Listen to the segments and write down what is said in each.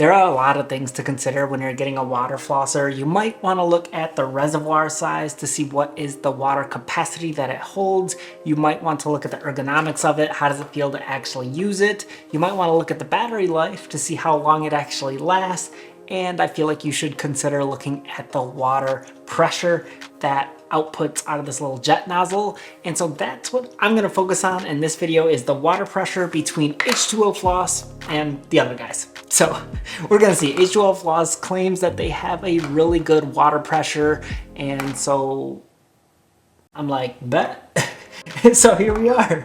There are a lot of things to consider when you're getting a water flosser. You might want to look at the reservoir size to see what is the water capacity that it holds. You might want to look at the ergonomics of it. How does it feel to actually use it? You might want to look at the battery life to see how long it actually lasts. And I feel like you should consider looking at the water pressure that outputs out of this little jet nozzle. And so that's what I'm gonna focus on in this video, is the water pressure between H20floss and the other guys. So we're gonna see. H20floss claims that they have a really good water pressure, and so I'm like, bet. So here we are.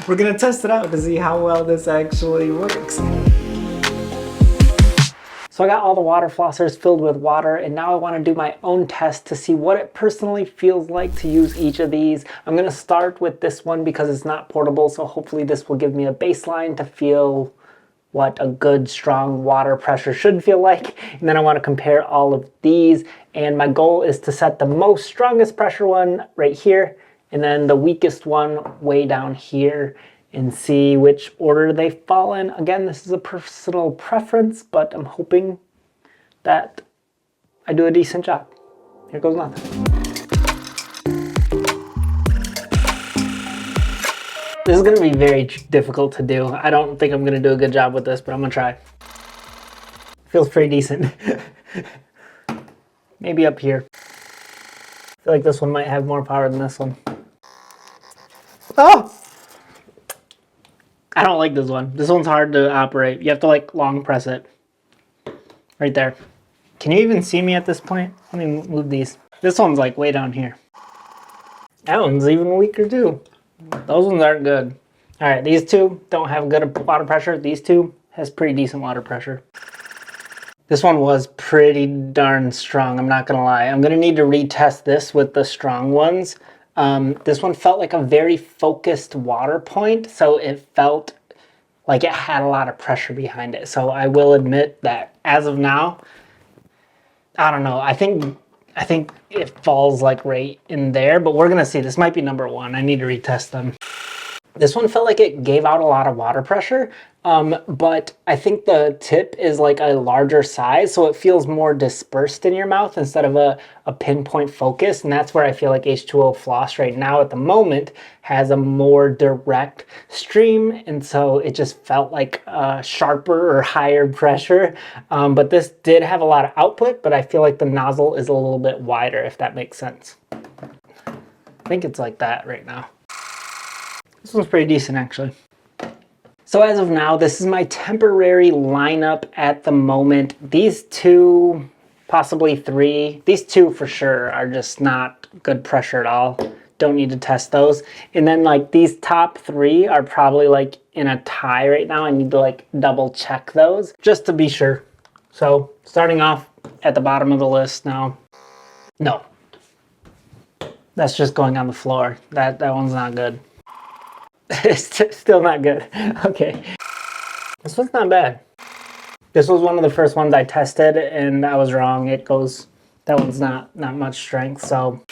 We're gonna test it out to see how well this actually works. So I got all the water flossers filled with water, and now I want to do my own test to see what it personally feels like to use each of these. I'm going to start with this one because it's not portable, so hopefully this will give me a baseline to feel what a good strong water pressure should feel like. And then I want to compare all of these, and my goal is to set the most strongest pressure one right here, and then the weakest one way down here, and see which order they fall in. Again, this is a personal preference, but I'm hoping that I do a decent job. Here goes nothing. This is gonna be very difficult to do. I don't think I'm gonna do a good job with this, but I'm gonna try. Feels pretty decent. Maybe up here. I feel like this one might have more power than this one. Oh! I don't like this one. This one's hard to operate. You have to like long press it. Right there. Can you even see me at this point? Let me move these. This one's like way down here. That one's even weaker too. Those ones aren't good. All right, these two don't have good water pressure. These two has pretty decent water pressure. This one was pretty darn strong, I'm not gonna lie. I'm gonna need to retest this with the strong ones. This one felt like a very focused water point, so it felt like it had a lot of pressure behind it. So I will admit that as of now, I don't know, I think it falls like right in there, but we're gonna see. This might be number one. I need to retest them. This one felt like it gave out a lot of water pressure, but I think the tip is like a larger size, so it feels more dispersed in your mouth instead of a pinpoint focus, and that's where I feel like H20floss right now at the moment has a more direct stream, and so it just felt like sharper or higher pressure, but this did have a lot of output, but I feel like the nozzle is a little bit wider, if that makes sense. I think it's like that right now. This one's pretty decent, actually. So as of now, this is my temporary lineup at the moment. These two, possibly three, these two for sure are just not good pressure at all. Don't need to test those. And then like these top three are probably like in a tie right now. I need to like double check those just to be sure. So starting off at the bottom of the list now. No. That's just going on the floor. That one's not good. It's still not good. Okay. This one's not bad. This was one of the first ones I tested and I was wrong. It goes, that one's not much strength, so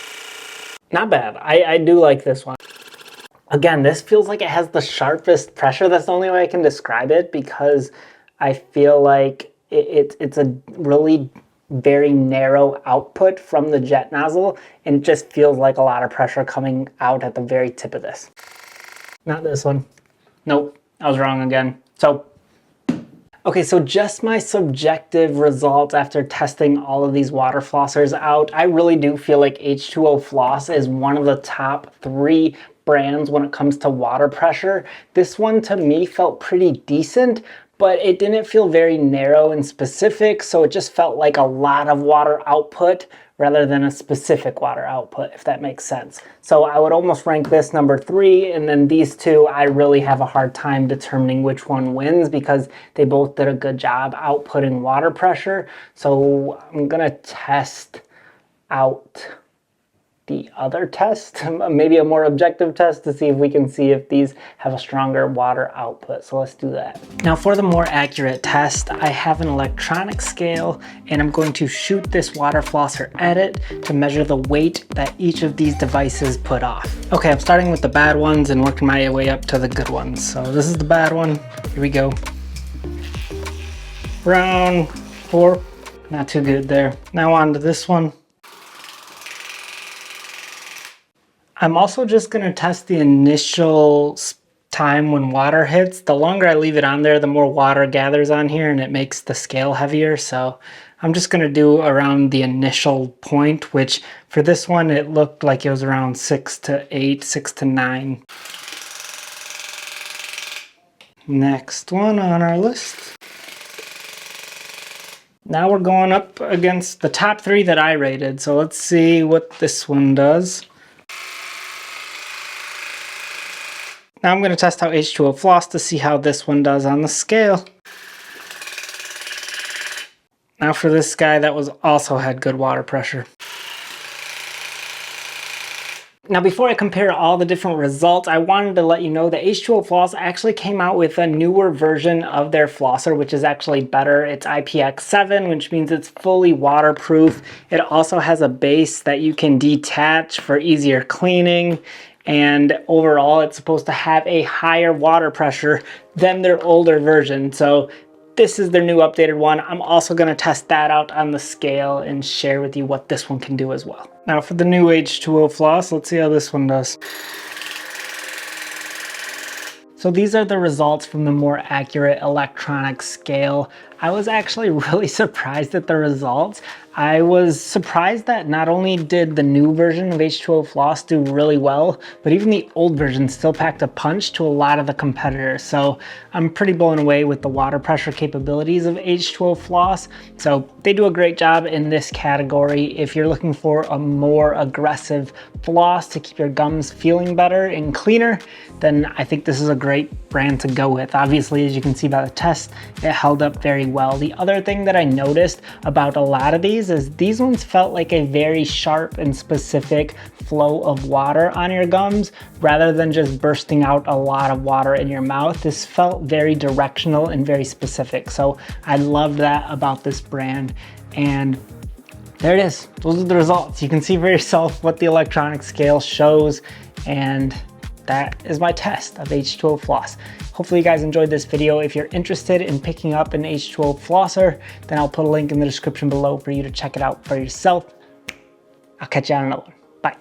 not bad. I do like this one. Again, this feels like it has the sharpest pressure. That's the only way I can describe it, because I feel like it's a really very narrow output from the jet nozzle, and it just feels like a lot of pressure coming out at the very tip of this. Not this one. Nope, I was wrong again. So, okay, so just my subjective results after testing all of these water flossers out, I really do feel like H20floss is one of the top 3 brands when it comes to water pressure. This one to me felt pretty decent, but it didn't feel very narrow and specific, so it just felt like a lot of water output rather than a specific water output, if that makes sense. So I would almost rank this number 3, and then these two, I really have a hard time determining which one wins because they both did a good job outputting water pressure. So I'm gonna test out the other test, maybe a more objective test, to see if we can see if these have a stronger water output. So let's do that. Now for the more accurate test, I have an electronic scale, and I'm going to shoot this water flosser at it to measure the weight that each of these devices put off. Okay, I'm starting with the bad ones and working my way up to the good ones. So this is the bad one. Here we go. Round 4, not too good there. Now on to this one. I'm also just gonna test the initial time when water hits. The longer I leave it on there, the more water gathers on here and it makes the scale heavier. So I'm just gonna do around the initial point, which for this one, it looked like it was around 6 to 8, 6 to 9. Next one on our list. Now we're going up against the top 3 that I rated. So let's see what this one does. Now I'm going to test out H20floss to see how this one does on the scale. Now for this guy that was also had good water pressure. Now before I compare all the different results, I wanted to let you know that H20floss actually came out with a newer version of their flosser, which is actually better. It's IPX7, which means it's fully waterproof. It also has a base that you can detach for easier cleaning. And overall, it's supposed to have a higher water pressure than their older version. So this is their new updated one. I'm also going to test that out on the scale and share with you what this one can do as well. Now for the new H20floss, let's see how this one does. So these are the results from the more accurate electronic scale. I was actually really surprised at the results. I was surprised that not only did the new version of H20floss do really well, but even the old version still packed a punch to a lot of the competitors. So I'm pretty blown away with the water pressure capabilities of H20floss. So they do a great job in this category. If you're looking for a more aggressive floss to keep your gums feeling better and cleaner, then I think this is a great brand to go with. Obviously, as you can see by the test, it held up very well. The other thing that I noticed about a lot of these is these ones felt like a very sharp and specific flow of water on your gums rather than just bursting out a lot of water in your mouth. This felt very directional and very specific. So I love that about this brand. And there it is. Those are the results. You can see for yourself what the electronic scale shows, and that is my test of H20floss. Hopefully you guys enjoyed this video. If you're interested in picking up an H20flosser, then I'll put a link in the description below for you to check it out for yourself. I'll catch you on another one. Bye.